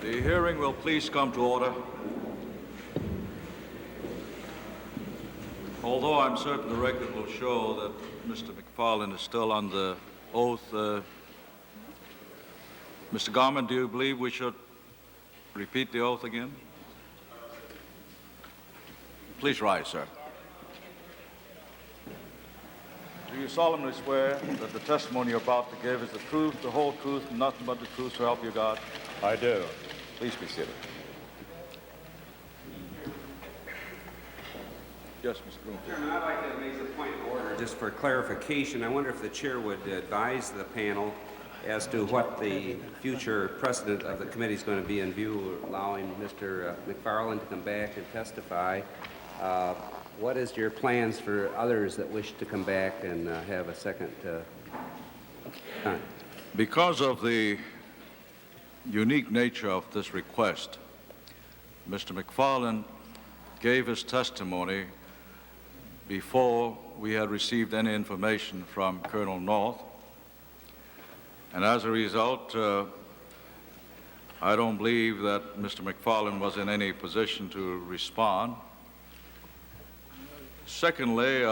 The hearing will please come to order. Although I'm certain the record will show that Mr. McFarland is still under oath, Mr. Garment, do you believe we should repeat the oath again? Please rise, sir. Do you solemnly swear that the testimony you're about to give is the truth, the whole truth, and nothing but the truth, so help you God? I do. Please be seated. Yes, Mr. Bloomfield. Chairman, I'd like to make a point of order. Just for clarification, I wonder if the chair would advise the panel as to what the future precedent of the committee is going to be in view of allowing Mr. McFarland to come back and testify. What is your plans for others that wish to come back and have a second time? Because of the unique nature of this request, Mr. McFarland gave his testimony before we had received any information from Colonel North, and as a result, I don't believe that Mr. McFarland was in any position to respond. Secondly,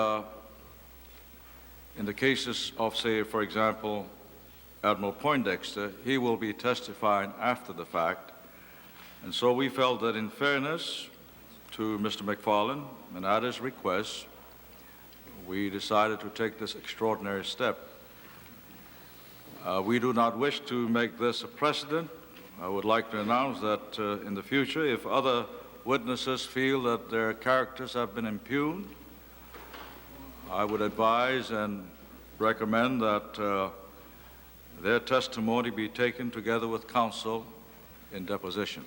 in the cases of, say, for example, Admiral Poindexter, he will be testifying after the fact, and so we felt that in fairness to Mr. McFarland and at his request, we decided to take this extraordinary step. We do not wish to make this a precedent. I would like to announce that in the future, if other witnesses feel that their characters have been impugned, I would advise and recommend that their testimony be taken together with counsel in deposition.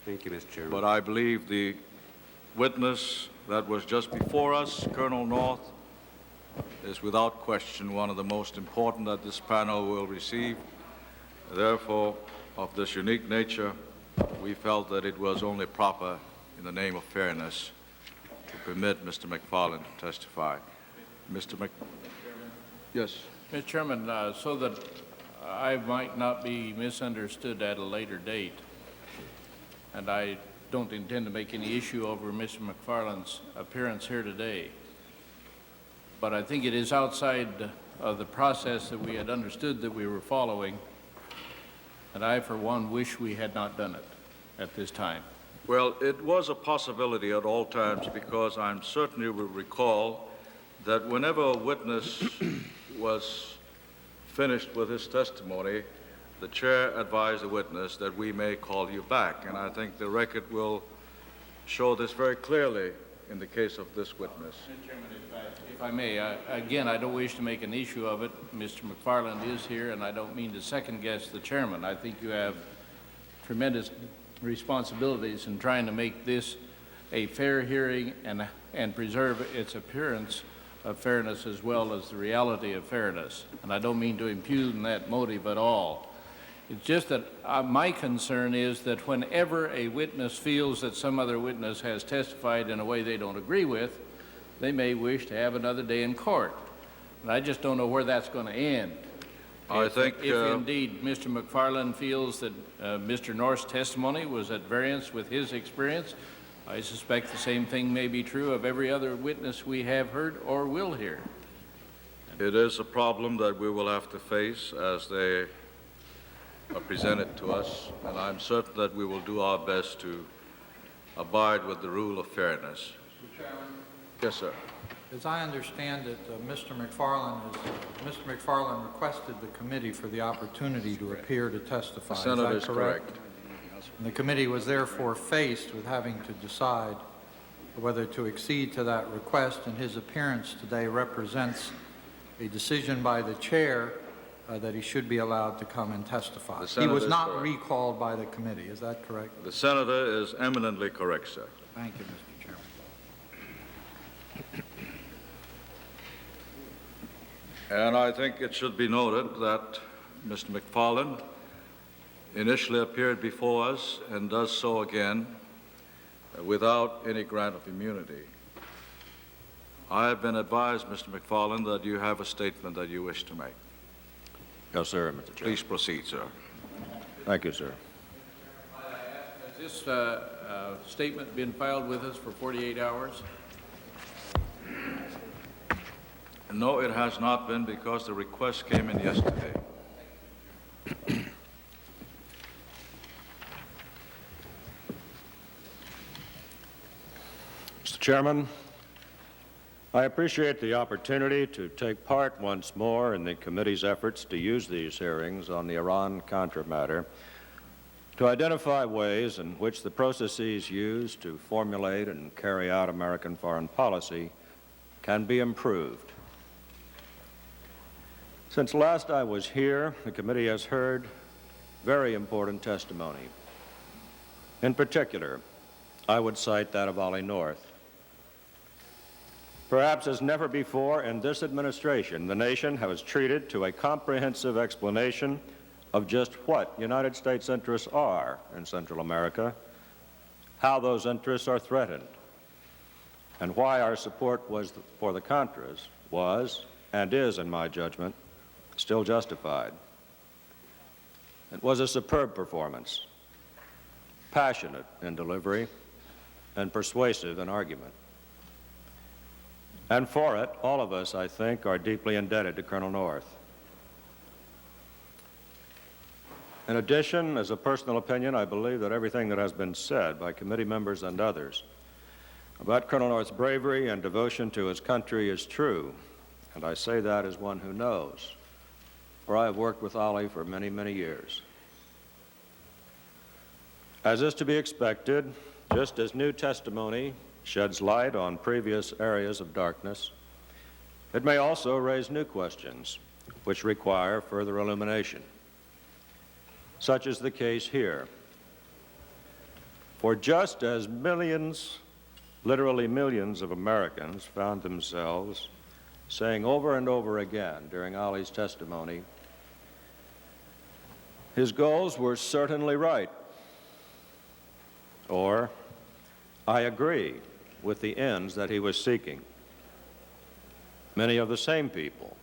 Thank you, Mr. Chairman. But I believe the witness that was just before us, Colonel North, is without question one of the most important that this panel will receive. Therefore, of this unique nature, we felt that it was only proper in the name of fairness to permit Mr. McFarland to testify. Mr. Yes. Mr. Chairman, so that I might not be misunderstood at a later date, and I don't intend to make any issue over Mr. McFarland's appearance here today, but I think it is outside of the process that we had understood that we were following, and I, for one, wish we had not done it at this time. Well, it was a possibility at all times, because I'm certain you will recall that whenever a witness was finished with his testimony, the chair advised the witness that we may call you back. And I think the record will show this very clearly in the case of this witness. Mr. Chairman, if I may, again, I don't wish to make an issue of it. Mr. McFarland is here, and I don't mean to second-guess the chairman. I think you have tremendous responsibilities in trying to make this a fair hearing and preserve its appearance of fairness as well as the reality of fairness. And I don't mean to impugn that motive at all. It's just that my concern is that whenever a witness feels that some other witness has testified in a way they don't agree with, they may wish to have another day in court. And I just don't know where that's going to end. If indeed Mr. McFarland feels that Mr. North's testimony was at variance with his experience, I suspect the same thing may be true of every other witness we have heard or will hear. It is a problem that we will have to face as they are presented to us, and I'm certain that we will do our best to abide with the rule of fairness. Mr. Chairman? Yes, sir. As I understand it, Mr. McFarland requested the committee for the opportunity to appear to testify. The Senator is correct. And the committee was therefore faced with having to decide whether to accede to that request, and his appearance today represents a decision by the chair that he should be allowed to come and testify. He was not recalled by the committee. Is that correct? The Senator is eminently correct, sir. Thank you, Mr. Chairman. And I think it should be noted that Mr. McFarland initially appeared before us and does so again without any grant of immunity. I have been advised, Mr. McFarland, that you have a statement that you wish to make. Yes, sir, Mr. Chairman. Please proceed, sir. Thank you, sir. This statement been filed with us for 48 hours? No, it has not been because the request came in yesterday. Mr. Chairman, I appreciate the opportunity to take part once more in the committee's efforts to use these hearings on the Iran-Contra matter to identify ways in which the processes used to formulate and carry out American foreign policy can be improved. Since last I was here, the committee has heard very important testimony. In particular, I would cite that of Ollie North. Perhaps as never before in this administration, the nation has treated to a comprehensive explanation of just what United States interests are in Central America, how those interests are threatened, and why our support for the Contras was, and is, in my judgment, still justified. It was a superb performance, passionate in delivery, and persuasive in argument. And for it, all of us, I think, are deeply indebted to Colonel North. In addition, as a personal opinion, I believe that everything that has been said by committee members and others about Colonel North's bravery and devotion to his country is true, and I say that as one who knows, for I have worked with Ollie for many, many years. As is to be expected, just as new testimony sheds light on previous areas of darkness, it may also raise new questions which require further illumination. Such is the case here. For just as millions, literally millions of Americans found themselves saying over and over again during Ollie's testimony, his goals were certainly right, or I agree with the ends that he was seeking. Many of the same people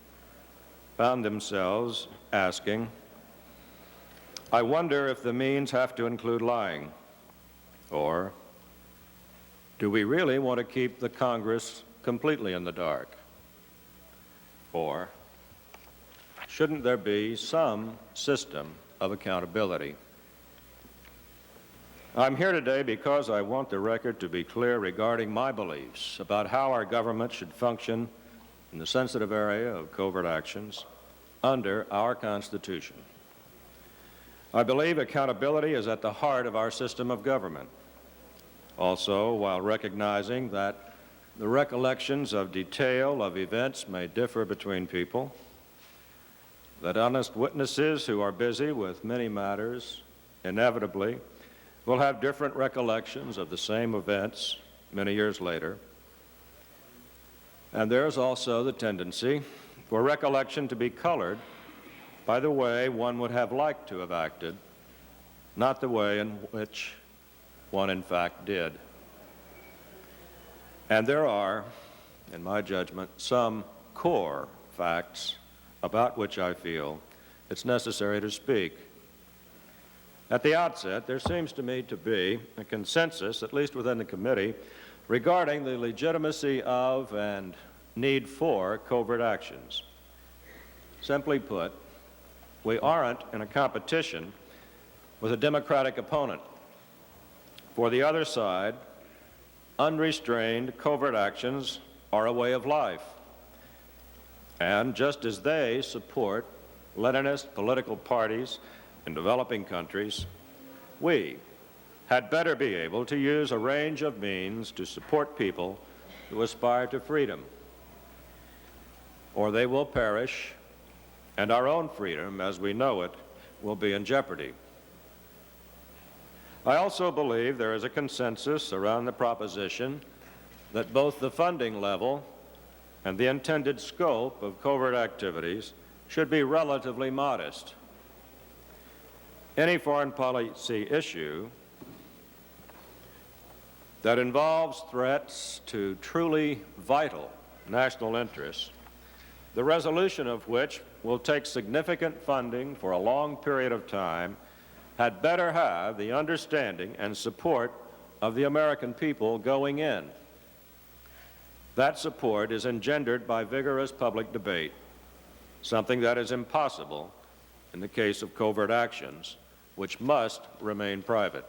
found themselves asking, I wonder if the means have to include lying, or do we really want to keep the Congress completely in the dark? Or shouldn't there be some system of accountability? I'm here today because I want the record to be clear regarding my beliefs about how our government should function in the sensitive area of covert actions under our Constitution. I believe accountability is at the heart of our system of government. Also, while recognizing that the recollections of detail of events may differ between people, that honest witnesses who are busy with many matters inevitably will have different recollections of the same events many years later. And there is also the tendency for recollection to be colored by the way one would have liked to have acted, not the way in which one in fact did. And there are, in my judgment, some core facts about which I feel it's necessary to speak. At the outset, there seems to me to be a consensus, at least within the committee, regarding the legitimacy of and need for covert actions. Simply put, we aren't in a competition with a democratic opponent. For the other side, unrestrained covert actions are a way of life. And just as they support Leninist political parties in developing countries, we had better be able to use a range of means to support people who aspire to freedom, or they will perish, and our own freedom, as we know it, will be in jeopardy. I also believe there is a consensus around the proposition that both the funding level and the intended scope of covert activities should be relatively modest. Any foreign policy issue that involves threats to truly vital national interests, the resolution of which will take significant funding for a long period of time, had better have the understanding and support of the American people going in. That support is engendered by vigorous public debate, something that is impossible in the case of covert actions, which must remain private.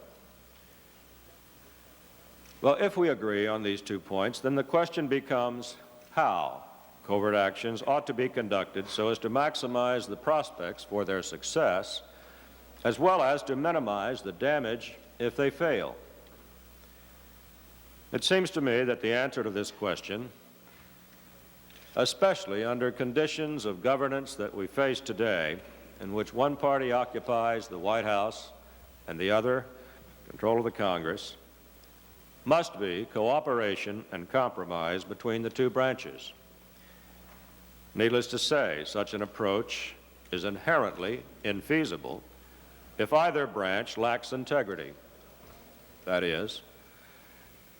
Well, if we agree on these 2 points, then the question becomes how covert actions ought to be conducted so as to maximize the prospects for their success, as well as to minimize the damage if they fail. It seems to me that the answer to this question, especially under conditions of governance that we face today, in which one party occupies the White House and the other control of the Congress, must be cooperation and compromise between the 2 branches. Needless to say, such an approach is inherently infeasible if either branch lacks integrity. That is,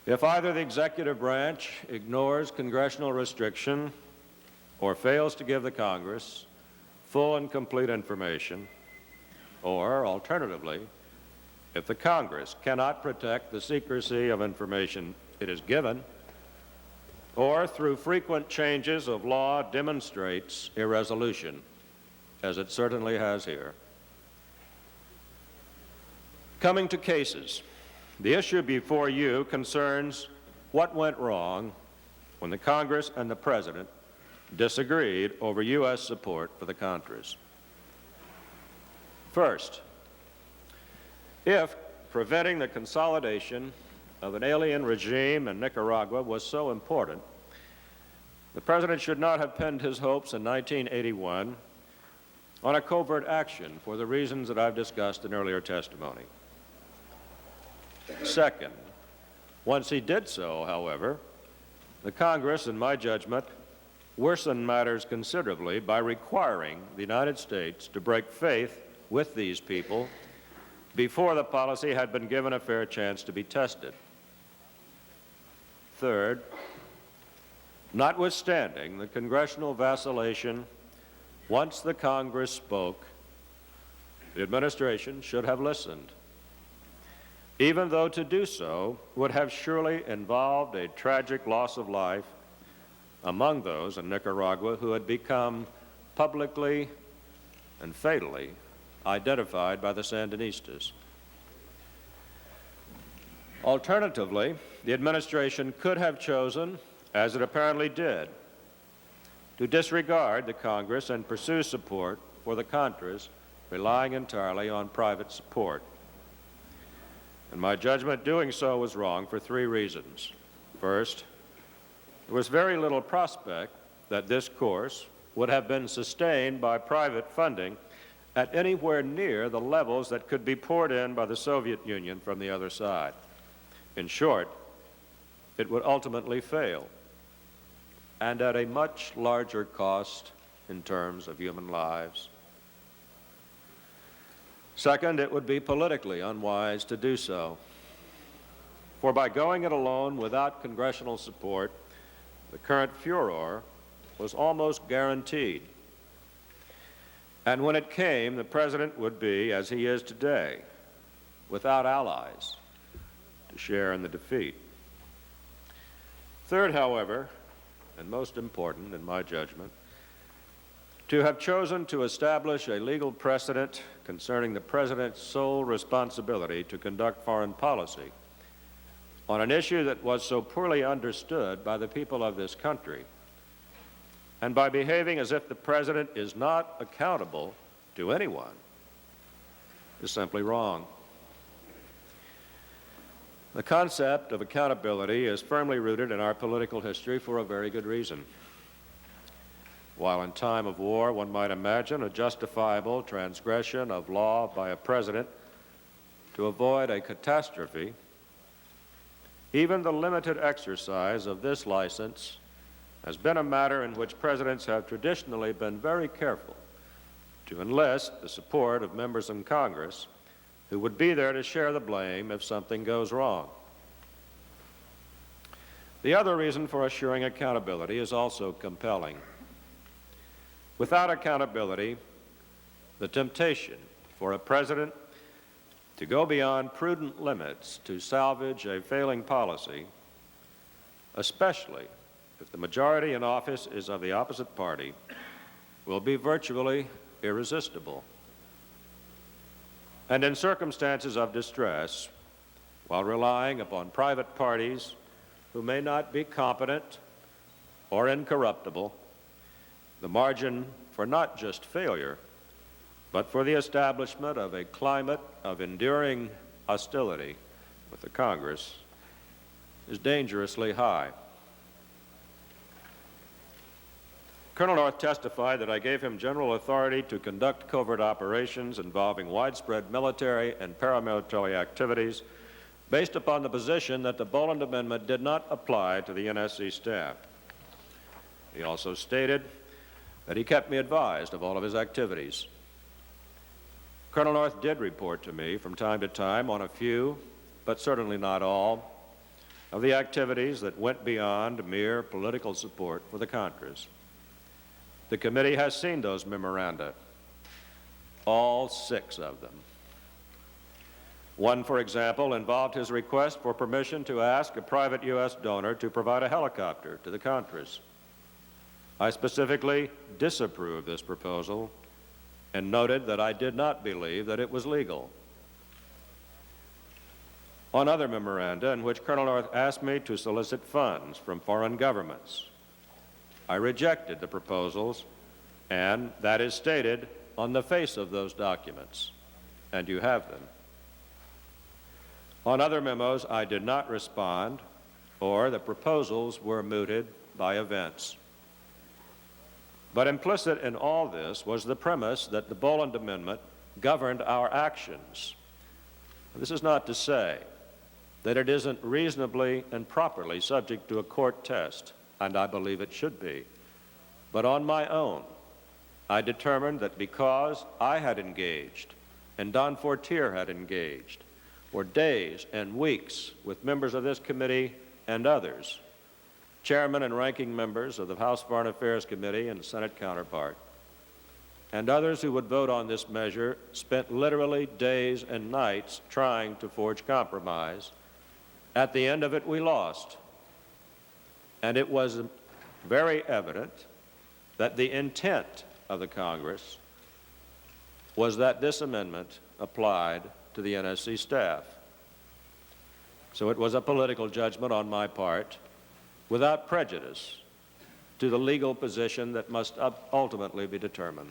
if either the executive branch ignores congressional restriction or fails to give the Congress full and complete information, or alternatively, if the Congress cannot protect the secrecy of information it is given, or through frequent changes of law demonstrates irresolution, as it certainly has here. Coming to cases, the issue before you concerns what went wrong when the Congress and the President disagreed over U.S. support for the Contras. First, if preventing the consolidation of an alien regime in Nicaragua was so important, the President should not have pinned his hopes in 1981 on a covert action for the reasons that I've discussed in earlier testimony. Second, once he did so, however, the Congress, in my judgment, worsened matters considerably by requiring the United States to break faith with these people before the policy had been given a fair chance to be tested. Third, notwithstanding the congressional vacillation, once the Congress spoke, the administration should have listened, even though to do so would have surely involved a tragic loss of life among those in Nicaragua who had become publicly and fatally identified by the Sandinistas. Alternatively, the administration could have chosen, as it apparently did, to disregard the Congress and pursue support for the Contras, relying entirely on private support. In my judgment, doing so was wrong for 3 reasons. First, there was very little prospect that this course would have been sustained by private funding at anywhere near the levels that could be poured in by the Soviet Union from the other side. In short, it would ultimately fail, and at a much larger cost in terms of human lives. Second, it would be politically unwise to do so, for by going it alone without congressional support, the current furor was almost guaranteed. And when it came, the President would be, as he is today, without allies to share in the defeat. Third, however, and most important in my judgment, to have chosen to establish a legal precedent concerning the President's sole responsibility to conduct foreign policy on an issue that was so poorly understood by the people of this country, and by behaving as if the President is not accountable to anyone, is simply wrong. The concept of accountability is firmly rooted in our political history for a very good reason. While in time of war, one might imagine a justifiable transgression of law by a president to avoid a catastrophe, even the limited exercise of this license has been a matter in which presidents have traditionally been very careful to enlist the support of members in Congress who would be there to share the blame if something goes wrong. The other reason for assuring accountability is also compelling. Without accountability, the temptation for a president to go beyond prudent limits to salvage a failing policy, especially if the majority in office is of the opposite party, will be virtually irresistible. And in circumstances of distress, while relying upon private parties who may not be competent or incorruptible, the margin for not just failure, but for the establishment of a climate of enduring hostility with the Congress is dangerously high. Colonel North testified that I gave him general authority to conduct covert operations involving widespread military and paramilitary activities based upon the position that the Boland Amendment did not apply to the NSC staff. He also stated that he kept me advised of all of his activities. Colonel North did report to me from time to time on a few, but certainly not all, of the activities that went beyond mere political support for the Contras. The committee has seen those memoranda, all 6 of them. One, for example, involved his request for permission to ask a private U.S. donor to provide a helicopter to the Contras. I specifically disapproved this proposal and noted that I did not believe that it was legal. On other memoranda in which Colonel North asked me to solicit funds from foreign governments, I rejected the proposals, and that is stated on the face of those documents, and you have them. On other memos, I did not respond, or the proposals were mooted by events. But implicit in all this was the premise that the Boland Amendment governed our actions. This is not to say that it isn't reasonably and properly subject to a court test, and I believe it should be. But on my own, I determined that because I had engaged, and Don Fortier had engaged, for days and weeks with members of this committee and others, chairmen and ranking members of the House Foreign Affairs Committee and Senate counterpart, and others who would vote on this measure spent literally days and nights trying to forge compromise. At the end of it, we lost. And it was very evident that the intent of the Congress was that this amendment applied to the NSC staff. So it was a political judgment on my part, without prejudice to the legal position that must ultimately be determined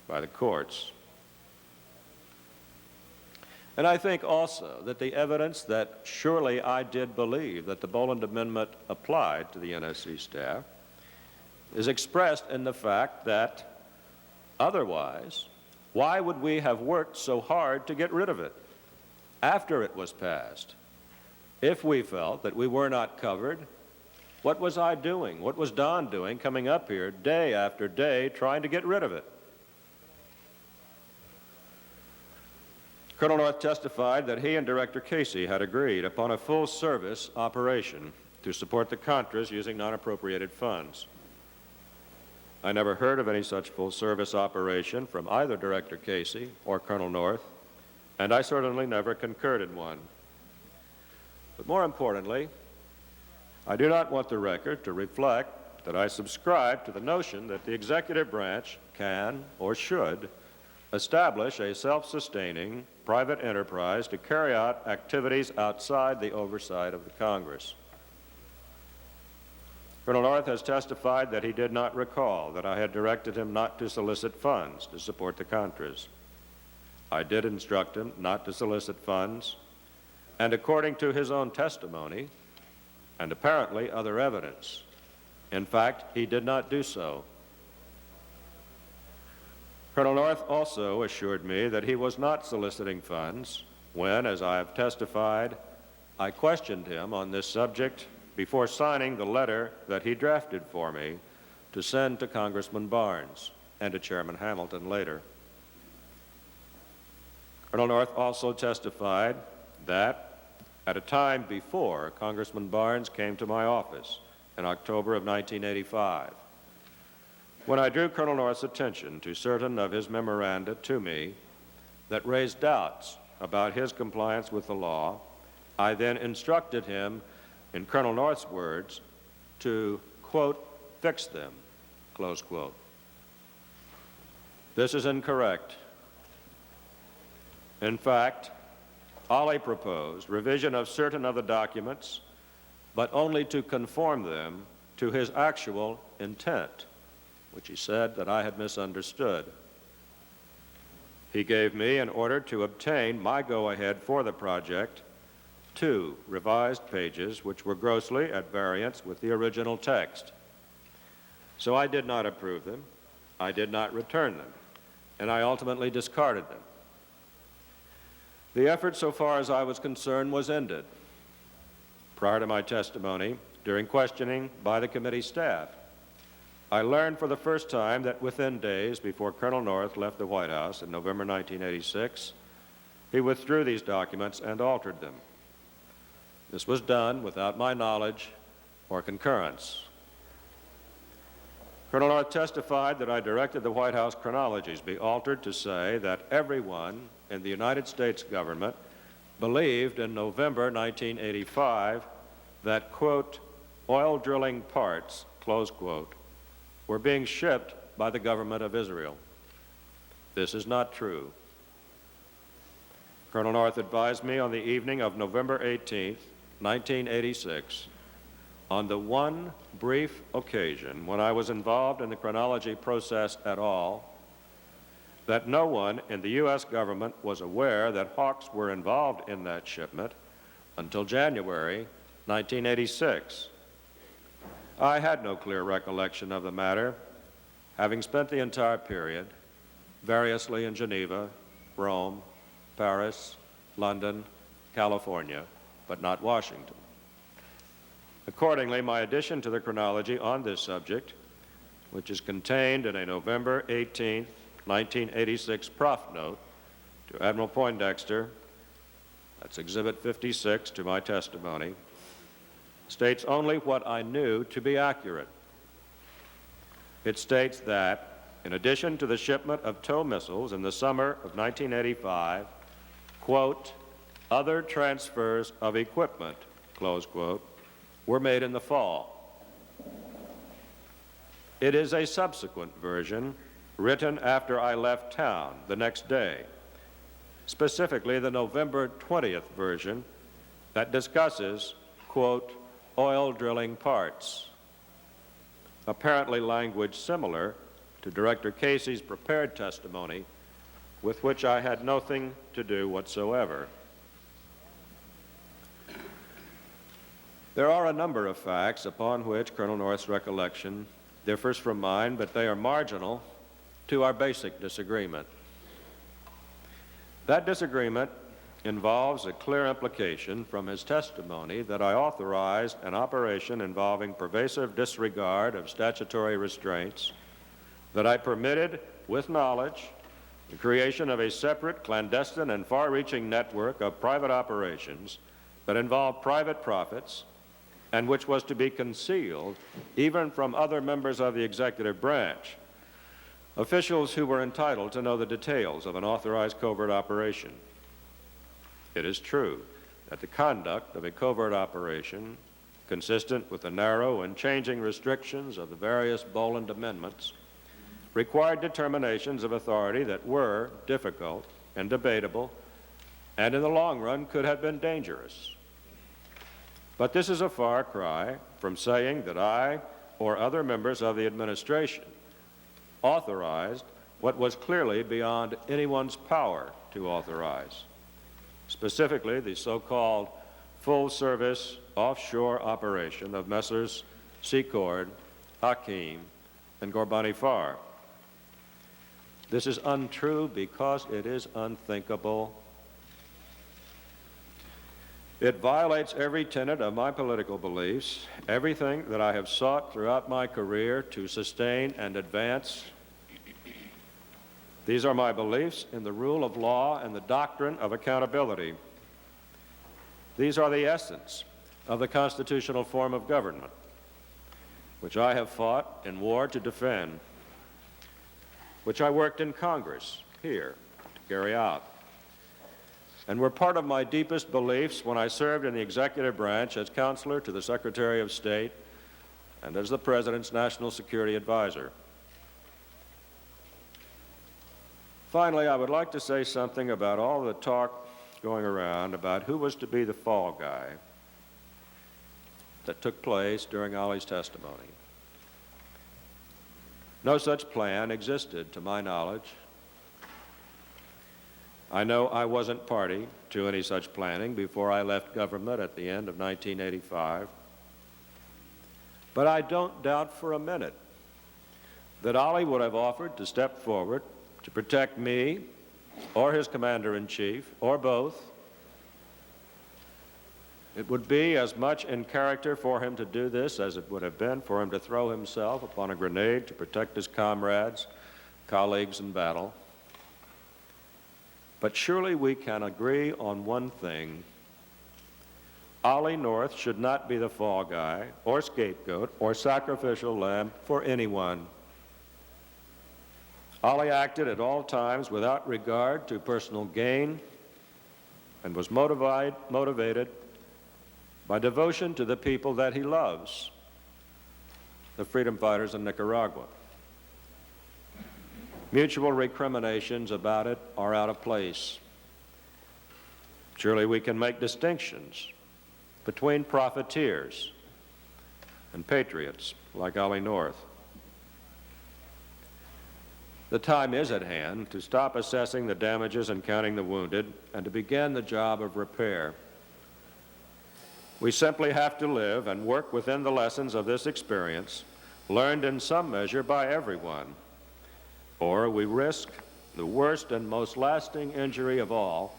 by the courts. And I think also that the evidence that surely I did believe that the Boland Amendment applied to the NSC staff is expressed in the fact that otherwise, why would we have worked so hard to get rid of it after it was passed? If we felt that we were not covered, what was I doing? What was Don doing coming up here day after day trying to get rid of it? Colonel North testified that he and Director Casey had agreed upon a full-service operation to support the Contras using non-appropriated funds. I never heard of any such full-service operation from either Director Casey or Colonel North, and I certainly never concurred in one. But more importantly, I do not want the record to reflect that I subscribe to the notion that the executive branch can or should establish a self-sustaining private enterprise to carry out activities outside the oversight of the Congress. Colonel North has testified that he did not recall that I had directed him not to solicit funds to support the Contras. I did instruct him not to solicit funds, and according to his own testimony, and apparently other evidence, in fact, he did not do so. Colonel North also assured me that he was not soliciting funds when, as I have testified, I questioned him on this subject before signing the letter that he drafted for me to send to Congressman Barnes and to Chairman Hamilton later. Colonel North also testified that at a time before Congressman Barnes came to my office in October of 1985, when I drew Colonel North's attention to certain of his memoranda to me that raised doubts about his compliance with the law, I then instructed him, in Colonel North's words, to, quote, fix them, close quote. This is incorrect. In fact, Ollie proposed revision of certain of the documents, but only to conform them to his actual intent, which he said that I had misunderstood. He gave me an order to obtain my go-ahead for the project, 2 revised pages which were grossly at variance with the original text. So I did not approve them, I did not return them, and I ultimately discarded them. The effort, so far as I was concerned, was ended. Prior to my testimony, during questioning by the committee staff, I learned for the first time that within days before Colonel North left the White House in November 1986, he withdrew these documents and altered them. This was done without my knowledge or concurrence. Colonel North testified that I directed the White House chronologies be altered to say that everyone in the United States government believed in November 1985 that, quote, oil drilling parts, close quote, were being shipped by the government of Israel. This is not true. Colonel North advised me on the evening of November 18, 1986, on the one brief occasion when I was involved in the chronology process at all, that no one in the U.S. government was aware that Hawks were involved in that shipment until January 1986. I had no clear recollection of the matter, having spent the entire period variously in Geneva, Rome, Paris, London, California, but not Washington. Accordingly, my addition to the chronology on this subject, which is contained in a November 18, 1986 prof note to Admiral Poindexter, that's Exhibit 56 to my testimony, states only what I knew to be accurate. It states that, in addition to the shipment of TOW missiles in the summer of 1985, quote, other transfers of equipment, close quote, were made in the fall. It is a subsequent version written after I left town the next day, specifically the November 20th version that discusses, quote, oil drilling parts, apparently language similar to Director Casey's prepared testimony, with which I had nothing to do whatsoever. There are a number of facts upon which Colonel North's recollection differs from mine, but they are marginal to our basic disagreement. That disagreement involves a clear implication from his testimony that I authorized an operation involving pervasive disregard of statutory restraints, that I permitted, with knowledge, the creation of a separate, clandestine, and far-reaching network of private operations that involved private profits and which was to be concealed even from other members of the executive branch, officials who were entitled to know the details of an authorized covert operation. It is true that the conduct of a covert operation, consistent with the narrow and changing restrictions of the various Boland amendments, required determinations of authority that were difficult and debatable, and in the long run could have been dangerous. But this is a far cry from saying that I or other members of the administration authorized what was clearly beyond anyone's power to authorize, specifically the so-called full-service offshore operation of Messrs. Secord, Hakim, and Gorbani Farr. This is untrue because it is unthinkable. It violates every tenet of my political beliefs, everything that I have sought throughout my career to sustain and advance. These are my beliefs in the rule of law and the doctrine of accountability. These are the essence of the constitutional form of government, which I have fought in war to defend, which I worked in Congress here to carry out. and were part of my deepest beliefs when I served in the executive branch as counselor to the Secretary of State and as the President's National Security Advisor. Finally, I would like to say something about all the talk going around about who was to be the fall guy that took place during Ollie's testimony. No such plan existed, to my knowledge. I know I wasn't party to any such planning before I left government at the end of 1985. But I don't doubt for a minute that Ollie would have offered to step forward to protect me or his commander-in-chief, or both. It would be as much in character for him to do this as it would have been for him to throw himself upon a grenade to protect his comrades, colleagues in battle. But surely we can agree on one thing. Ollie North should not be the fall guy or scapegoat or sacrificial lamb for anyone. Ollie acted at all times without regard to personal gain and was motivated by devotion to the people that he loves, the freedom fighters in Nicaragua. Mutual recriminations about it are out of place. Surely we can make distinctions between profiteers and patriots like Ollie North. The time is at hand to stop assessing the damages and counting the wounded and to begin the job of repair. We simply have to live and work within the lessons of this experience, learned in some measure by everyone, or we risk the worst and most lasting injury of all,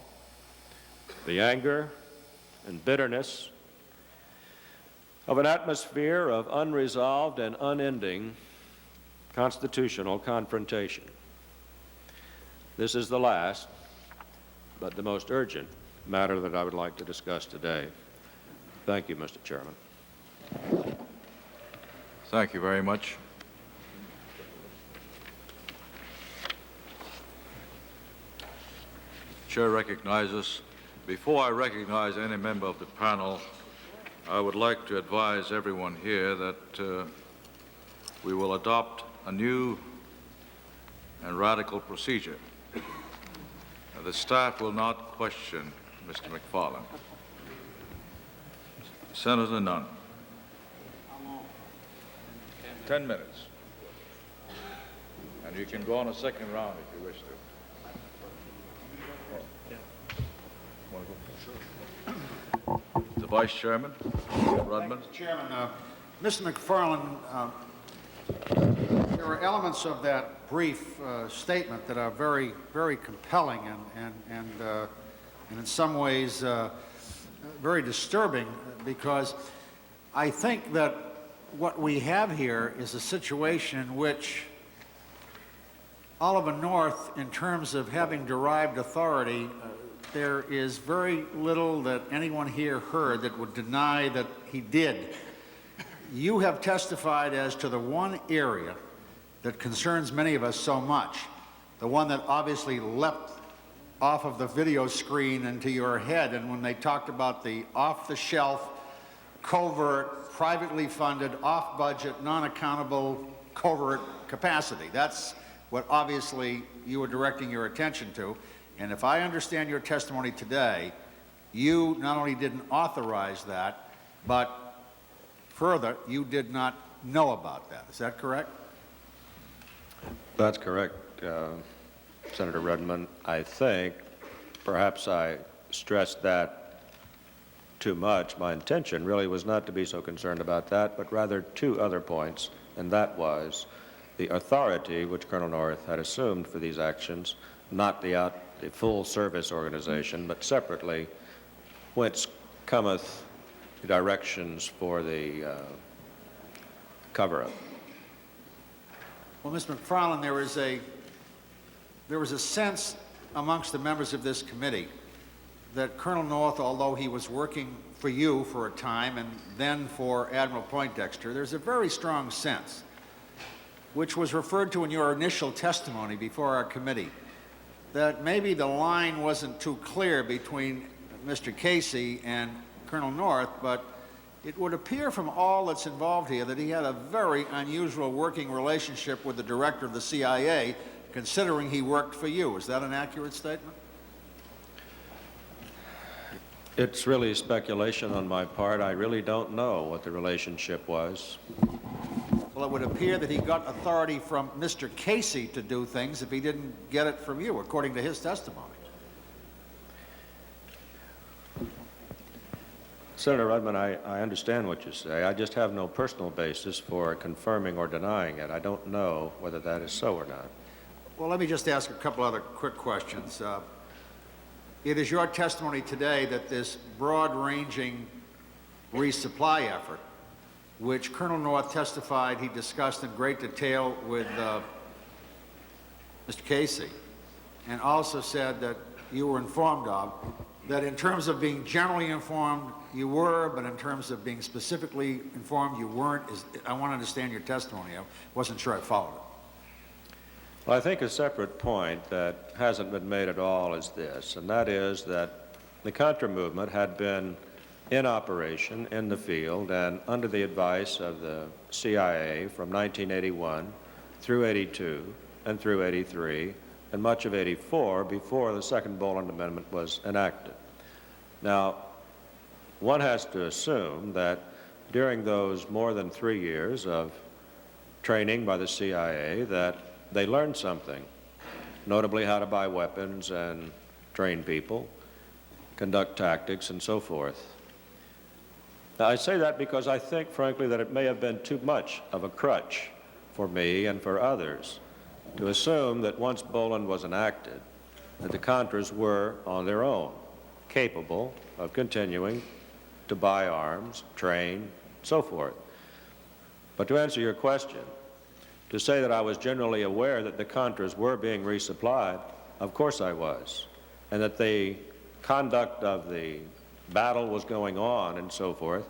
the anger and bitterness of an atmosphere of unresolved and unending constitutional confrontation. This is the last, but the most urgent matter that I would like to discuss today. Thank you, Mr. Chairman. Thank you very much. Chair recognizes. Before I recognize any member of the panel, I would like to advise everyone here that we will adopt a new and radical procedure. The staff will not question Mr. McFarland. Senator Nunn. 10 minutes. And you can go on a second round if you wish to. The Vice Chairman, Rudman. Mr. Chairman, Mr. McFarland, there are elements of that brief statement that are very, very compelling and in some ways very disturbing, because I think that what we have here is a situation in which Oliver North, in terms of having derived authority, there is very little that anyone here heard that would deny that he did. You have testified as to the one area that concerns many of us so much, the one that obviously leapt off of the video screen into your head, and when they talked about the off-the-shelf, covert, privately funded, off-budget, non-accountable covert capacity. That's what obviously you were directing your attention to. And if I understand your testimony today, you not only didn't authorize that, but further, you did not know about that. Is that correct? That's correct, Senator Rudman. I think perhaps I stressed that too much. My intention really was not to be so concerned about that, but rather two other points, and that was the authority which Colonel North had assumed for these actions, not the full service organization, but separately, whence cometh the directions for the cover-up. Well, Mr. McFarland, there was a sense amongst the members of this committee that Colonel North, although he was working for you for a time and then for Admiral Poindexter, there's a very strong sense, which was referred to in your initial testimony before our committee, that maybe the line wasn't too clear between Mr. Casey and Colonel North, but it would appear from all that's involved here that he had a very unusual working relationship with the director of the CIA, considering he worked for you. Is that an accurate statement? It's really speculation on my part. I really don't know what the relationship was. Well, it would appear that he got authority from Mr. Casey to do things if he didn't get it from you, according to his testimony. Senator Rudman, I understand what you say. I just have no personal basis for confirming or denying it. I don't know whether that is so or not. Well, let me just ask a couple other quick questions. It is your testimony today that this broad-ranging resupply effort, which Colonel North testified he discussed in great detail with Mr. Casey, and also said that you were informed of, that in terms of being generally informed, you were, but in terms of being specifically informed, you weren't. I want to understand your testimony. I wasn't sure I followed it. Well, I think a separate point that hasn't been made at all is this, and that is that the Contra movement had been in operation in the field and under the advice of the CIA from 1981 through 82 and through 83 and much of 84 before the Second Boland Amendment was enacted. Now, one has to assume that during those more than 3 years of training by the CIA that they learned something, notably how to buy weapons and train people, conduct tactics, and so forth. Now, I say that because I think, frankly, that it may have been too much of a crutch for me and for others to assume that once Boland was enacted, that the Contras were, on their own, capable of continuing to buy arms, train, so forth. But to answer your question, to say that I was generally aware that the Contras were being resupplied, of course I was, and that the conduct of the battle was going on and so forth,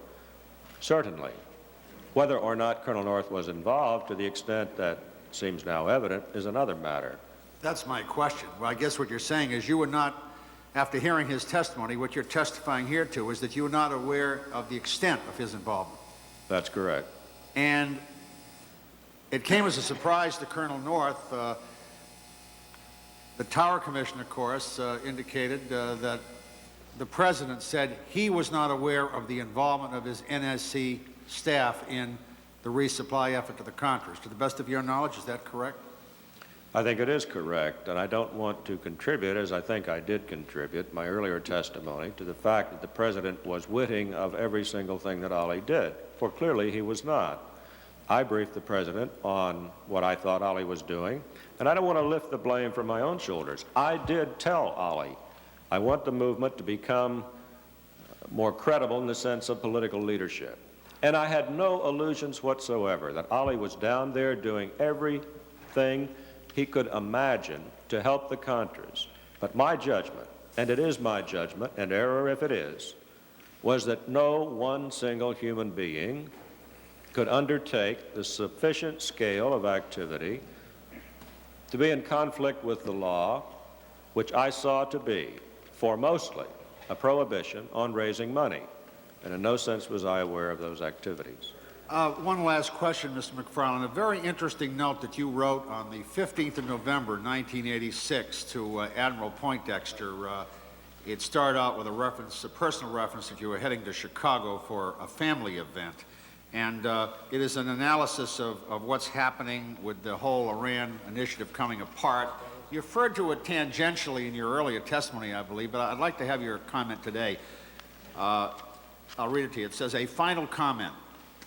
certainly. Whether or not Colonel North was involved, to the extent that seems now evident, is another matter. That's my question. Well, I guess what you're saying is you were not, after hearing his testimony, what you're testifying here to is that you were not aware of the extent of his involvement. That's correct. And it came as a surprise to Colonel North. The Tower Commission, of course, indicated that the President said he was not aware of the involvement of his NSC staff in the resupply effort to the Contras. To the best of your knowledge, is that correct? I think it is correct, and I don't want to contribute, as I think I did contribute, my earlier testimony, to the fact that the President was witting of every single thing that Ollie did, for clearly he was not. I briefed the President on what I thought Ollie was doing, and I don't want to lift the blame from my own shoulders. I did tell Ollie, I want the movement to become more credible in the sense of political leadership. And I had no illusions whatsoever that Ollie was down there doing everything he could imagine to help the Contras. But my judgment, and it is my judgment, and error if it is, was that no one single human being could undertake the sufficient scale of activity to be in conflict with the law, which I saw to be, foremostly, a prohibition on raising money. And in no sense was I aware of those activities. One last question, Mr. McFarland. A very interesting note that you wrote on the 15th of November, 1986, to Admiral Poindexter. It started out with a reference, a personal reference, that you were heading to Chicago for a family event. And it is an analysis of what's happening with the whole Iran initiative coming apart. You referred to it tangentially in your earlier testimony, I believe, but I'd like to have your comment today. I'll read it to you. It says, a final comment,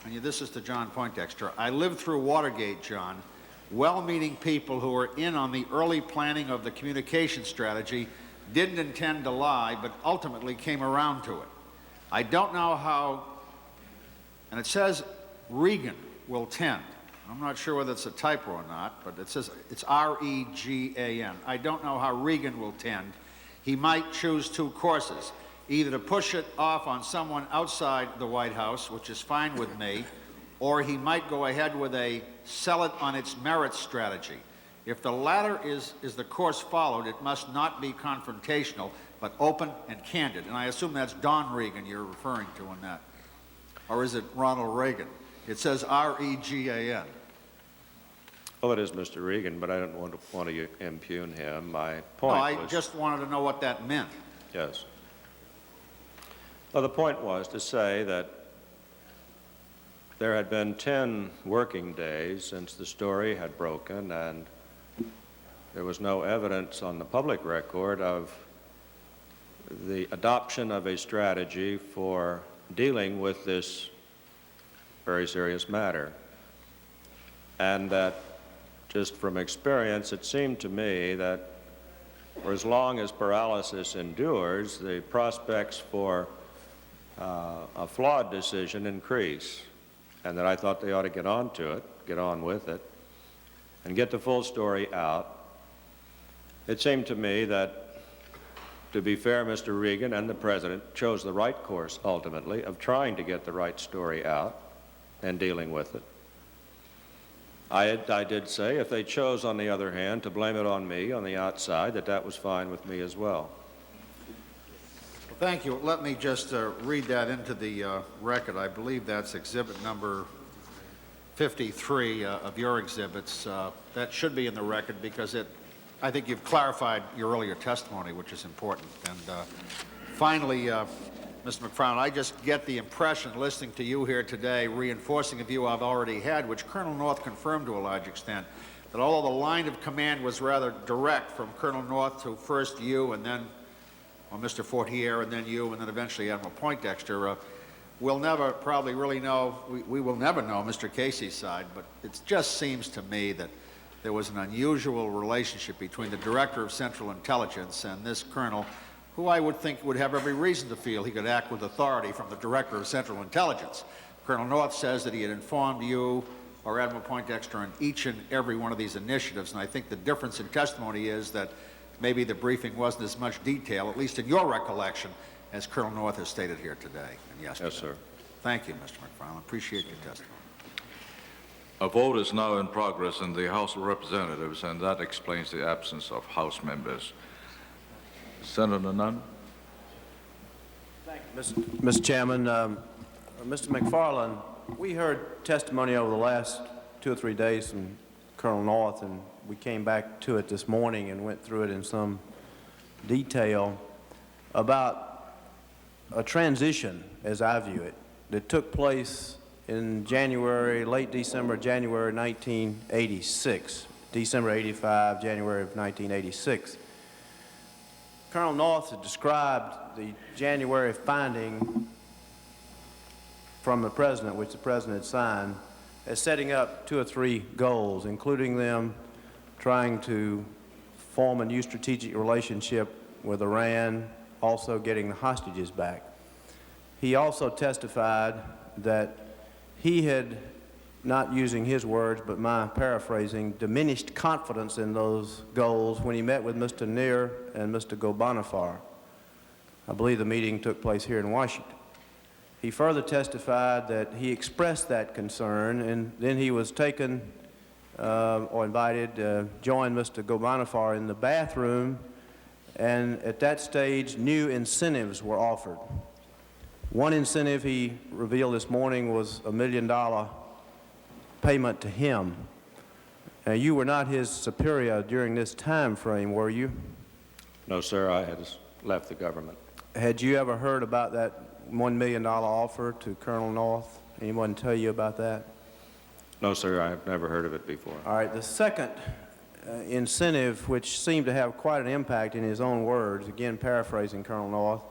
and this is to John Poindexter. I lived through Watergate, John. Well-meaning people who were in on the early planning of the communication strategy didn't intend to lie, but ultimately came around to it. I don't know how, and it says Regan will tend. I'm not sure whether it's a typo or not, but it says it's R-E-G-A-N. I don't know how Regan will tend. He might choose two courses, either to push it off on someone outside the White House, which is fine with me, or he might go ahead with a sell it on its merits strategy. If the latter is the course followed, it must not be confrontational, but open and candid. And I assume that's Don Regan you're referring to in that. Or is it Ronald Reagan? It says R-E-G-A-N. Well, it is Mr. Regan, but I don't want to impugn him. My No, point I was... just wanted to know what that meant. Yes. Well, the point was to say that there had been 10 working days since the story had broken, and there was no evidence on the public record of the adoption of a strategy for dealing with this very serious matter. And that, just from experience, it seemed to me that for as long as paralysis endures, the prospects for a flawed decision increase, and that I thought they ought to get on to it, get on with it, and get the full story out. It seemed to me that, to be fair, Mr. Regan and the President chose the right course, ultimately, of trying to get the right story out and dealing with it. I did say, if they chose, on the other hand, to blame it on me on the outside, that was fine with me as well. Thank you. Let me just read that into the record. I believe that's exhibit number 53 of your exhibits. That should be in the record because I think you've clarified your earlier testimony, which is important. And finally, Mr. McFarland, I just get the impression, listening to you here today, reinforcing a view I've already had, which Colonel North confirmed to a large extent, that although the line of command was rather direct from Colonel North to first you and then Mr. Fortier and then you and then eventually Admiral Poindexter, we'll never probably really know, we will never know Mr. Casey's side, but it just seems to me that there was an unusual relationship between the Director of Central Intelligence and this colonel, who I would think would have every reason to feel he could act with authority from the Director of Central Intelligence. Colonel North says that he had informed you or Admiral Poindexter on each and every one of these initiatives, and I think the difference in testimony is that maybe the briefing wasn't as much detail, at least in your recollection, as Colonel North has stated here today and yesterday. Yes, sir. Thank you, Mr. McFarland. Appreciate your testimony. A vote is now in progress in the House of Representatives, and that explains the absence of House members. Senator Nunn? Thank you, Mr. Chairman. Mr. McFarland, we heard testimony over the last 2 or 3 days from Colonel North, and we came back to it this morning and went through it in some detail about a transition, as I view it, that took place in January, late December, January 1986, December 85, January of 1986. Colonel North had described the January finding from the President, which the President had signed, as setting up 2 or 3 goals, including them trying to form a new strategic relationship with Iran, also getting the hostages back. He also testified that he had, not using his words, but my paraphrasing, diminished confidence in those goals when he met with Mr. Nunn and Mr. Bonifar. I believe the meeting took place here in Washington. He further testified that he expressed that concern, and then he was taken or invited to join Mr. Bonifar in the bathroom, and at that stage, new incentives were offered. One incentive he revealed this morning was $1 million payment to him. Now, you were not his superior during this time frame, were you? No, sir, I had left the government. Had you ever heard about that $1 million offer to Colonel North? Anyone tell you about that? No, sir, I have never heard of it before. All right, the second incentive, which seemed to have quite an impact in his own words, again paraphrasing Colonel North,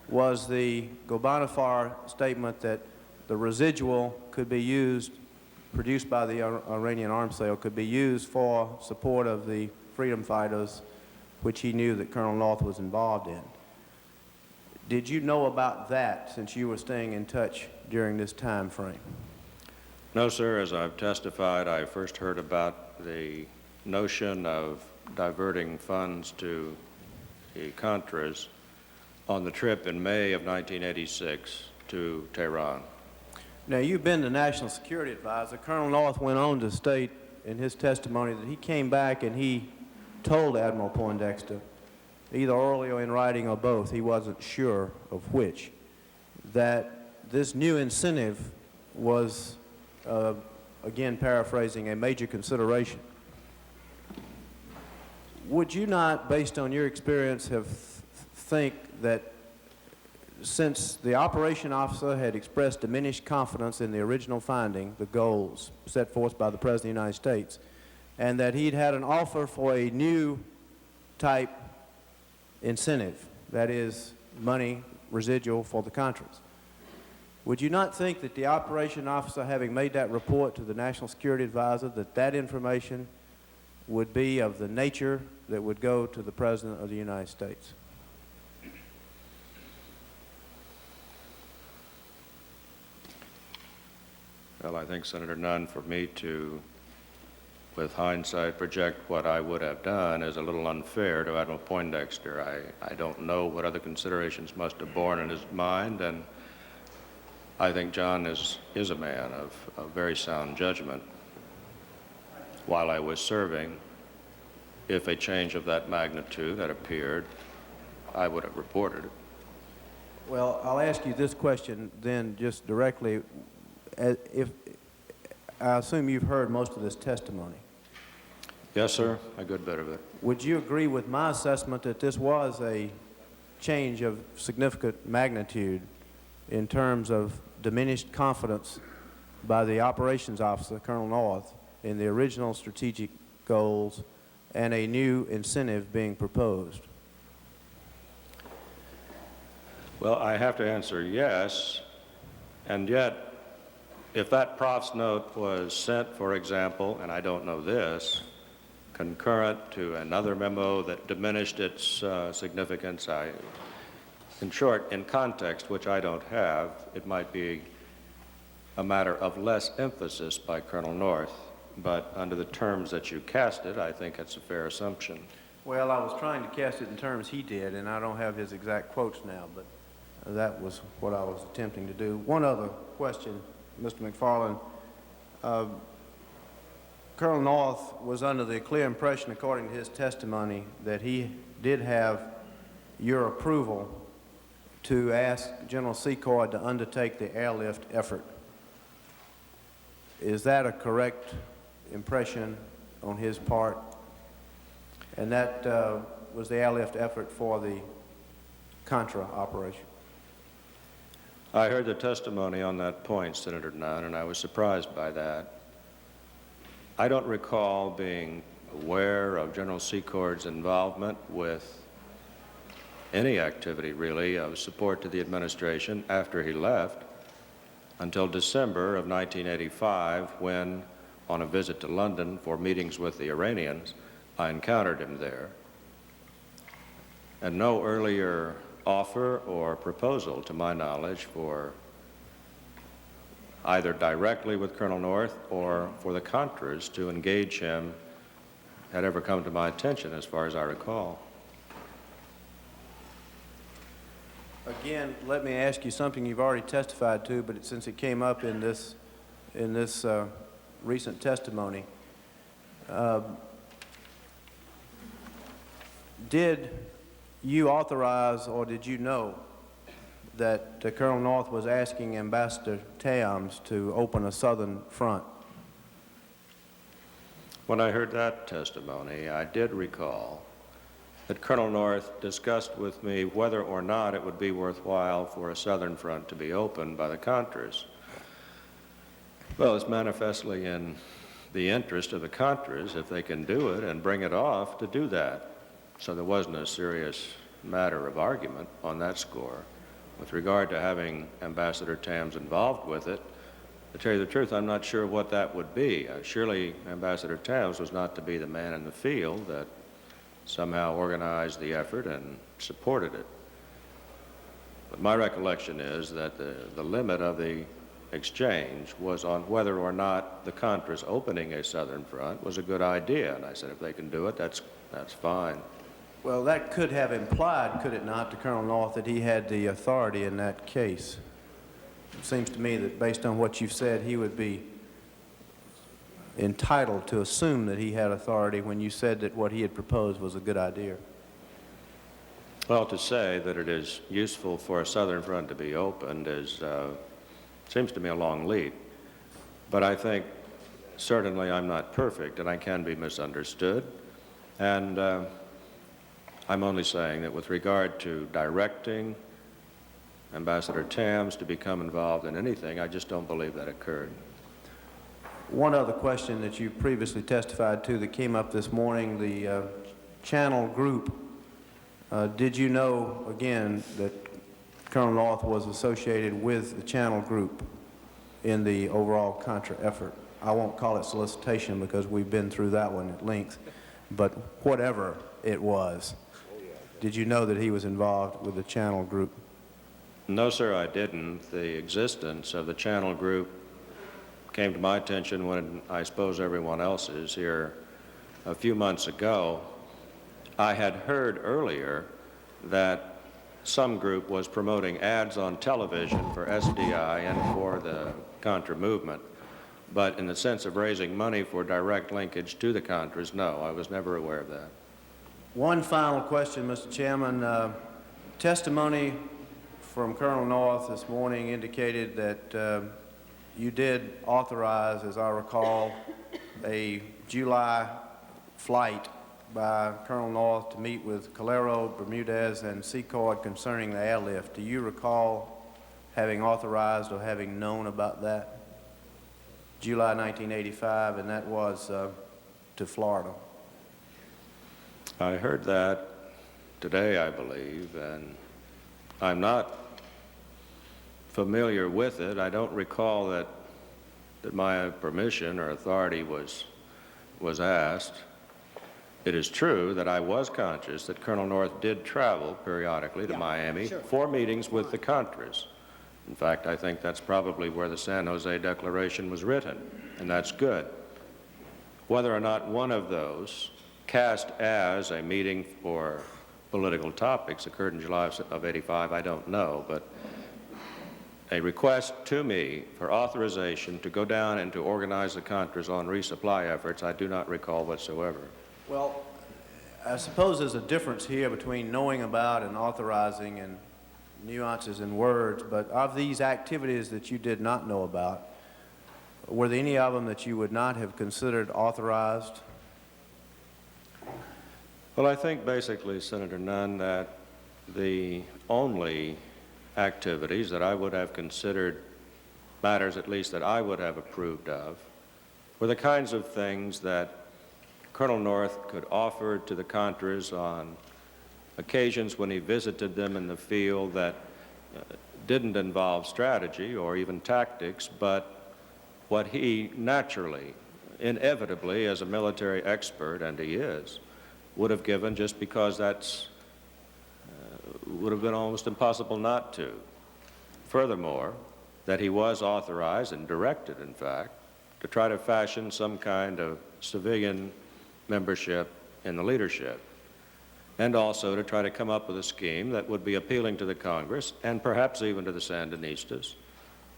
was the Bonifar statement that the residual could be used, produced by the Iranian arms sale, could be used for support of the freedom fighters, which he knew that Colonel North was involved in. Did you know about that since you were staying in touch during this time frame? No, sir. As I've testified, I first heard about the notion of diverting funds to the Contras on the trip in May of 1986 to Tehran. Now, you've been the National Security Advisor. Colonel North went on to state in his testimony that he came back and he told Admiral Poindexter, either orally or in writing or both, he wasn't sure of which, that this new incentive was, again paraphrasing, a major consideration. Would you not, based on your experience, think that since the operation officer had expressed diminished confidence in the original finding, the goals set forth by the President of the United States, and that he'd had an offer for a new type incentive, that is, money residual for the Contras, would you not think that the operation officer, having made that report to the National Security Advisor, that that information would be of the nature that would go to the President of the United States? Well, I think, Senator Nunn, for me to, with hindsight, project what I would have done is a little unfair to Admiral Poindexter. I don't know what other considerations must have borne in his mind, and I think John is a man of very sound judgment. While I was serving, if a change of that magnitude had appeared, I would have reported it. Well, I'll ask you this question then just directly. If I assume you've heard most of this testimony. Yes, sir, a good bit of it. Would you agree with my assessment that this was a change of significant magnitude in terms of diminished confidence by the operations officer, Colonel North, in the original strategic goals and a new incentive being proposed? Well, I have to answer yes, and yet, if that prof's note was sent, for example, and I don't know this, concurrent to another memo that diminished its significance, in short, in context, which I don't have, it might be a matter of less emphasis by Colonel North, but under the terms that you cast it, I think it's a fair assumption. Well, I was trying to cast it in terms he did, and I don't have his exact quotes now, but that was what I was attempting to do. One other question, Mr. McFarland. Colonel North was under the clear impression, according to his testimony, that he did have your approval to ask General Secord to undertake the airlift effort. Is that a correct impression on his part? And that was the airlift effort for the Contra operation. I heard the testimony on that point, Senator Nunn, and I was surprised by that. I don't recall being aware of General Secord's involvement with any activity, really, of support to the administration after he left until December of 1985, when, on a visit to London for meetings with the Iranians, I encountered him there. And no earlier offer or proposal, to my knowledge, for either directly with Colonel North or for the Contras to engage him had ever come to my attention, as far as I recall. Again, let me ask you something you've already testified to, but since it came up in this recent testimony. Did you authorize, or did you know, that Colonel North was asking Ambassador Tams to open a southern front? When I heard that testimony, I did recall that Colonel North discussed with me whether or not it would be worthwhile for a southern front to be opened by the Contras. Well, it's manifestly in the interest of the Contras, if they can do it and bring it off, to do that. So there wasn't a serious matter of argument on that score. With regard to having Ambassador Tams involved with it, to tell you the truth, I'm not sure what that would be. Surely Ambassador Tams was not to be the man in the field that somehow organized the effort and supported it. But my recollection is that the limit of the exchange was on whether or not the Contras opening a southern front was a good idea. And I said, if they can do it, that's fine. Well, that could have implied, could it not, to Colonel North that he had the authority in that case. It seems to me that based on what you've said, he would be entitled to assume that he had authority when you said that what he had proposed was a good idea? Well, to say that it is useful for a Southern Front to be opened seems to me a long leap. But I think certainly I'm not perfect and I can be misunderstood. And I'm only saying that with regard to directing Ambassador Tams to become involved in anything, I just don't believe that occurred. One other question that you previously testified to that came up this morning, the Channel Group. Did you know, again, that Colonel North was associated with the Channel Group in the overall Contra effort? I won't call it solicitation because we've been through that one at length, but whatever it was, did you know that he was involved with the Channel Group? No, sir, I didn't. The existence of the Channel Group came to my attention when I suppose everyone else's here a few months ago. I had heard earlier that some group was promoting ads on television for SDI and for the Contra movement, but in the sense of raising money for direct linkage to the Contras, no, I was never aware of that. One final question, Mr. Chairman. Testimony from Colonel North this morning indicated that you did authorize, as I recall, a July flight by Colonel North to meet with Calero, Bermudez, and Secord concerning the airlift. Do you recall having authorized or having known about that? July 1985, and that was to Florida. I heard that today, I believe, and I'm not familiar with it. I don't recall that my permission or authority was asked. It is true that I was conscious that Colonel North did travel periodically to Miami for meetings with the Contras. In fact, I think that's probably where the San Jose Declaration was written, and that's good. Whether or not one of those, cast as a meeting for political topics, occurred in July of '85, I don't know, but a request to me for authorization to go down and to organize the Contras on resupply efforts, I do not recall whatsoever. Well, I suppose there's a difference here between knowing about and authorizing and nuances in words, but of these activities that you did not know about, were there any of them that you would not have considered authorized? Well, I think basically, Senator Nunn, that the only activities that I would have considered matters at least that I would have approved of were the kinds of things that Colonel North could offer to the Contras on occasions when he visited them in the field that didn't involve strategy or even tactics, but what he naturally, inevitably, as a military expert, and he is, would have given just because that's would have been almost impossible not to. Furthermore, that he was authorized and directed, in fact, to try to fashion some kind of civilian membership in the leadership, and also to try to come up with a scheme that would be appealing to the Congress and perhaps even to the Sandinistas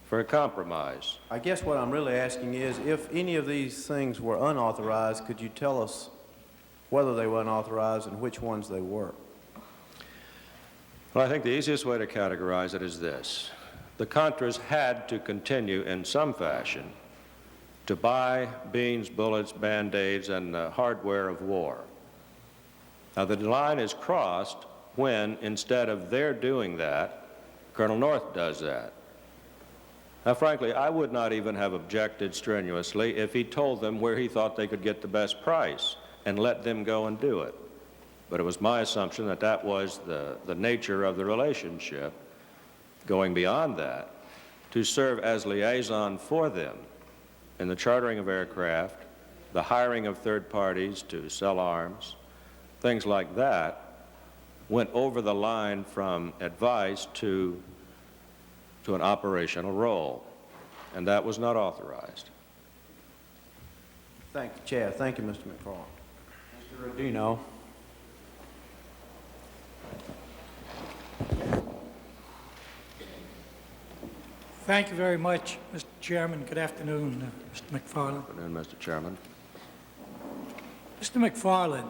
for a compromise. I guess what I'm really asking is, if any of these things were unauthorized, could you tell us whether they were unauthorized and which ones they were? Well, I think the easiest way to categorize it is this. The Contras had to continue in some fashion to buy beans, bullets, Band-Aids, and the hardware of war. Now, the line is crossed when, instead of their doing that, Colonel North does that. Now, frankly, I would not even have objected strenuously if he told them where he thought they could get the best price and let them go and do it. But it was my assumption that that was the nature of the relationship, going beyond that, to serve as liaison for them in the chartering of aircraft, the hiring of third parties to sell arms, things like that, went over the line from advice to an operational role, and that was not authorized. Thank you, Chair. Thank you, Mr. McFarland. Mr. Rodino. Thank you very much, Mr. Chairman. Good afternoon, Mr. McFarland. Good afternoon, Mr. Chairman. Mr. McFarland,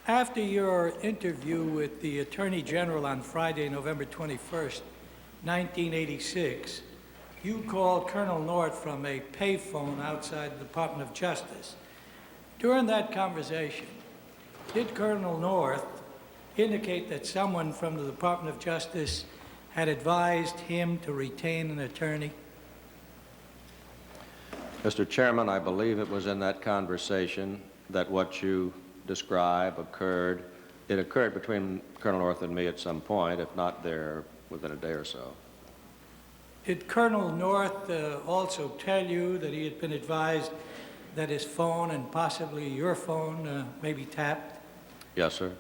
after your interview with the Attorney General on Friday, November 21st, 1986, you called Colonel North from a payphone outside the Department of Justice. During that conversation, did Colonel North indicate that someone from the Department of Justice had advised him to retain an attorney? Mr. Chairman, I believe it was in that conversation that what you describe occurred. It occurred between Colonel North and me at some point, if not there within a day or so. Did Colonel North also tell you that he had been advised that his phone and possibly your phone may be tapped? Yes, sir.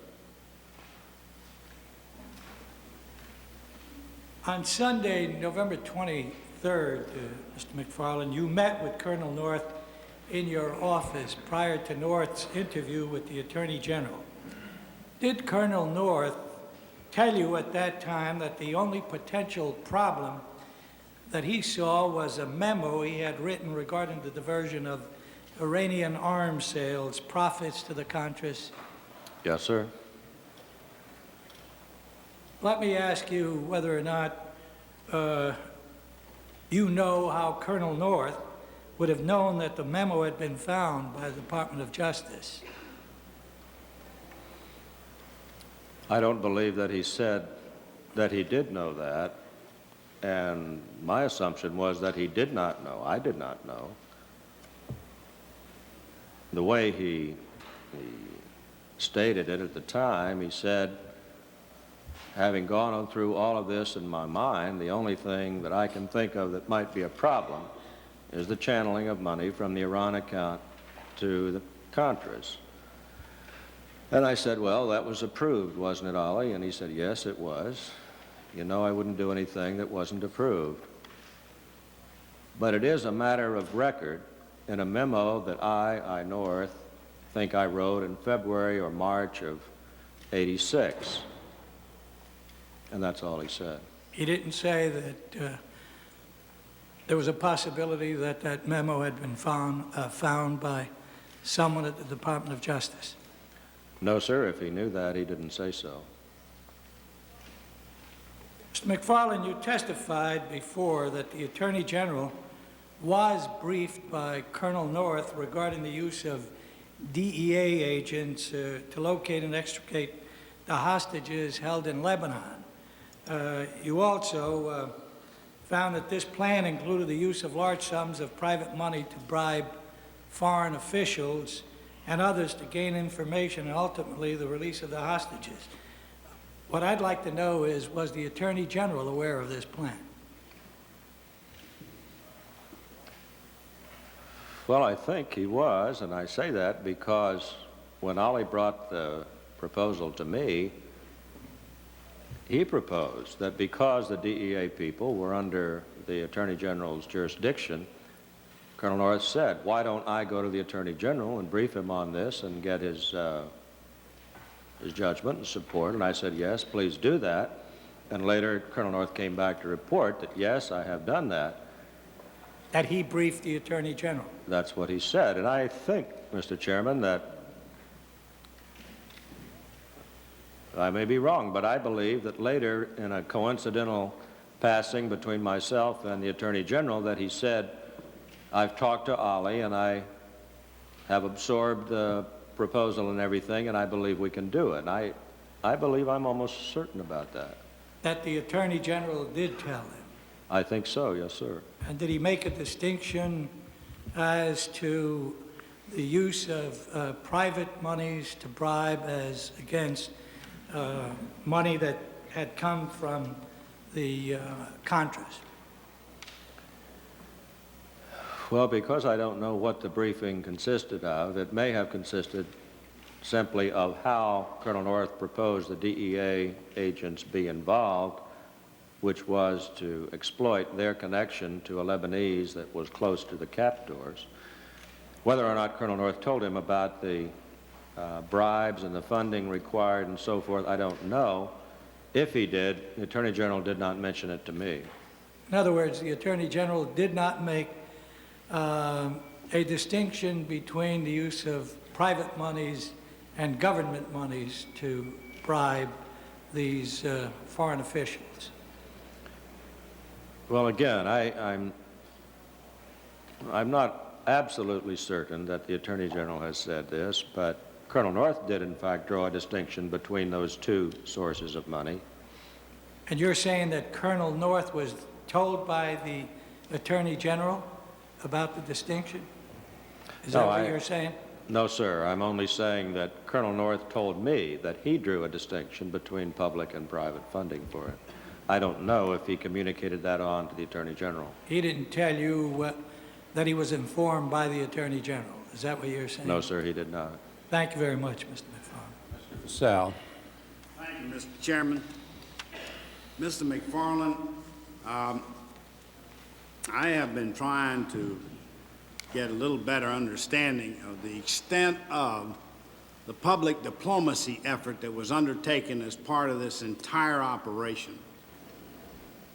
On Sunday, November 23rd, Mr. McFarland, you met with Colonel North in your office prior to North's interview with the Attorney General. Did Colonel North tell you at that time that the only potential problem that he saw was a memo he had written regarding the diversion of Iranian arms sales profits to the Contras? Yes, sir. Let me ask you whether or not you know how Colonel North would have known that the memo had been found by the Department of Justice. I don't believe that he said that he did know that, and my assumption was that he did not know. I did not know. The way he stated it at the time, he said, having gone through all of this in my mind, the only thing that I can think of that might be a problem is the channeling of money from the Iran account to the Contras. And I said, well, that was approved, wasn't it, Ollie? And he said, yes, it was. You know, I wouldn't do anything that wasn't approved. But it is a matter of record in a memo that I, North, think I wrote in February or March of '86. And that's all he said. He didn't say that there was a possibility that that memo had been found by someone at the Department of Justice? No, sir. If he knew that, he didn't say so. Mr. McFarland, you testified before that the Attorney General was briefed by Colonel North regarding the use of DEA agents to locate and extricate the hostages held in Lebanon. You also found that this plan included the use of large sums of private money to bribe foreign officials and others to gain information and ultimately the release of the hostages. What I'd like to know is, was the Attorney General aware of this plan? Well, I think he was, and I say that because when Ollie brought the proposal to me, he proposed that because the DEA people were under the Attorney General's jurisdiction, Colonel North said, why don't I go to the Attorney General and brief him on this and get his judgment and support? And I said, yes, please do that. And later, Colonel North came back to report that, yes, I have done that. That he briefed the Attorney General? That's what he said. And I think, Mr. Chairman, that I may be wrong, but I believe that later in a coincidental passing between myself and the Attorney General that he said, I've talked to Ollie and I have absorbed the proposal and everything, and I believe we can do it. And I believe I'm almost certain about that. That the Attorney General did tell him? I think so, yes, sir. And did he make a distinction as to the use of private monies to bribe as against money that had come from the Contras? Well, because I don't know what the briefing consisted of, it may have consisted simply of how Colonel North proposed the DEA agents be involved, which was to exploit their connection to a Lebanese that was close to the captors. Whether or not Colonel North told him about the bribes and the funding required and so forth, I don't know. If he did, the Attorney General did not mention it to me. In other words, the Attorney General did not make a distinction between the use of private monies and government monies to bribe these foreign officials. Well, again, I'm not absolutely certain that the Attorney General has said this, but Colonel North did, in fact, draw a distinction between those two sources of money. And you're saying that Colonel North was told by the Attorney General about the distinction? Is that what you're saying? No, sir. I'm only saying that Colonel North told me that he drew a distinction between public and private funding for it. I don't know if he communicated that on to the Attorney General. He didn't tell you that he was informed by the Attorney General. Is that what you're saying? No, sir, he did not. Thank you very much, Mr. McFarland. Sal. Thank you, Mr. Chairman. Mr. McFarland, I have been trying to get a little better understanding of the extent of the public diplomacy effort that was undertaken as part of this entire operation.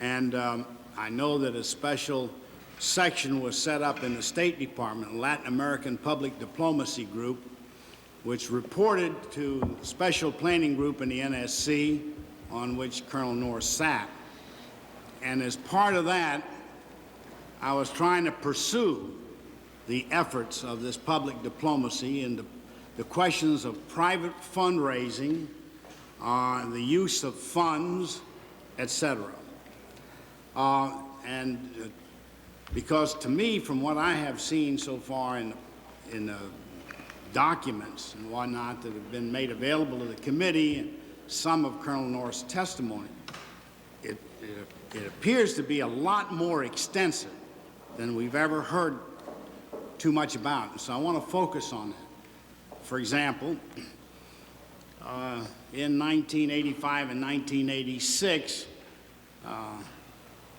And I know that a special section was set up in the State Department, Latin American Public Diplomacy Group, which reported to the Special Planning Group in the NSC, on which Colonel North sat. And as part of that, I was trying to pursue the efforts of this public diplomacy and the questions of private fundraising, the use of funds, etc. Because to me, from what I have seen so far in the documents and whatnot that have been made available to the committee and some of Colonel North's testimony, it appears to be a lot more extensive than we've ever heard too much about. And so I want to focus on that. For example, in 1985 and 1986,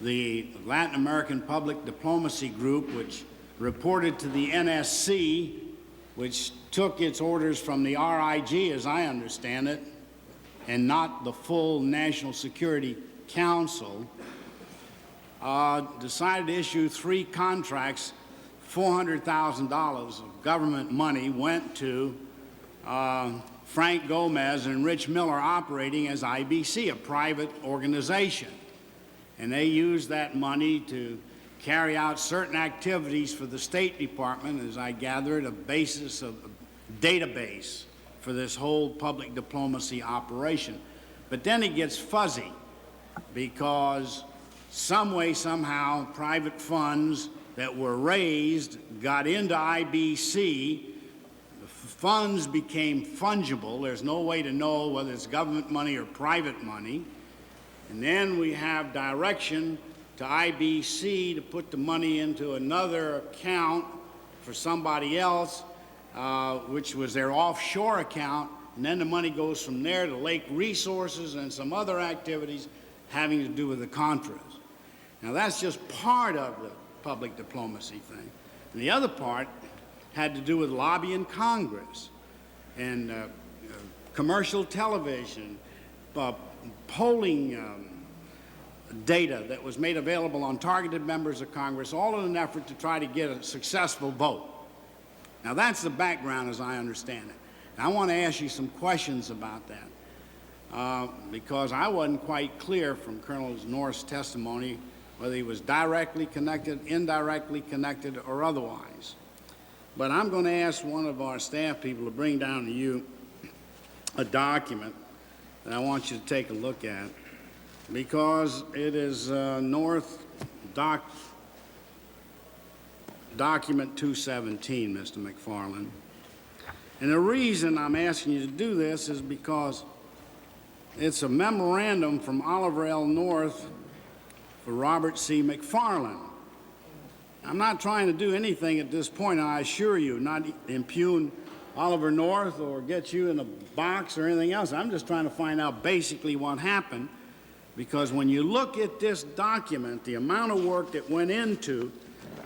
the Latin American Public Diplomacy Group, which reported to the NSC, which took its orders from the RIG, as I understand it, and not the full National Security Council, decided to issue 3 contracts. $400,000 of government money went to Frank Gomez and Rich Miller operating as IBC, a private organization. And they used that money to carry out certain activities for the State Department, as I gathered, a basis of a database for this whole public diplomacy operation. But then it gets fuzzy because some way, somehow, private funds that were raised got into IBC. The funds became fungible. There's no way to know whether it's government money or private money. And then we have direction to IBC to put the money into another account for somebody else, which was their offshore account, and then the money goes from there to Lake Resources and some other activities having to do with the Contras. Now that's just part of the public diplomacy thing. And the other part had to do with lobbying Congress and commercial television, polling data that was made available on targeted members of Congress, all in an effort to try to get a successful vote. Now that's the background as I understand it. And I want to ask you some questions about that because I wasn't quite clear from Colonel North's testimony whether he was directly connected, indirectly connected, or otherwise. But I'm going to ask one of our staff people to bring down to you a document that I want you to take a look at, because it is North Document 217, Mr. McFarland. And the reason I'm asking you to do this is because it's a memorandum from Oliver L. North for Robert C. McFarland. I'm not trying to do anything at this point, I assure you, not impugn Oliver North or get you in a box or anything else. I'm just trying to find out basically what happened, because when you look at this document, the amount of work that went into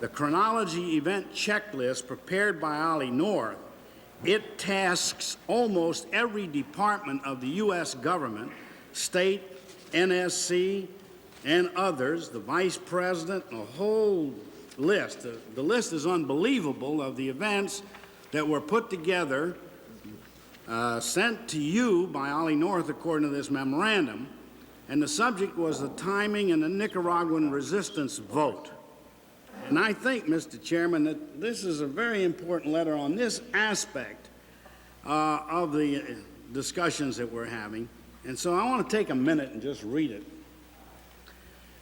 the chronology event checklist prepared by Ollie North, it tasks almost every department of the U.S. government, state, NSC, and others, the vice president, a whole list. The list is unbelievable of the events that were put together, sent to you by Ollie North according to this memorandum, and the subject was the timing and the Nicaraguan resistance vote. And I think, Mr. Chairman, that this is a very important letter on this aspect of the discussions that we're having. And so I want to take a minute and just read it.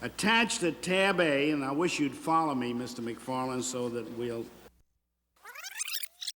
Attached at tab A, and I wish you'd follow me, Mr. McFarland, so that we'll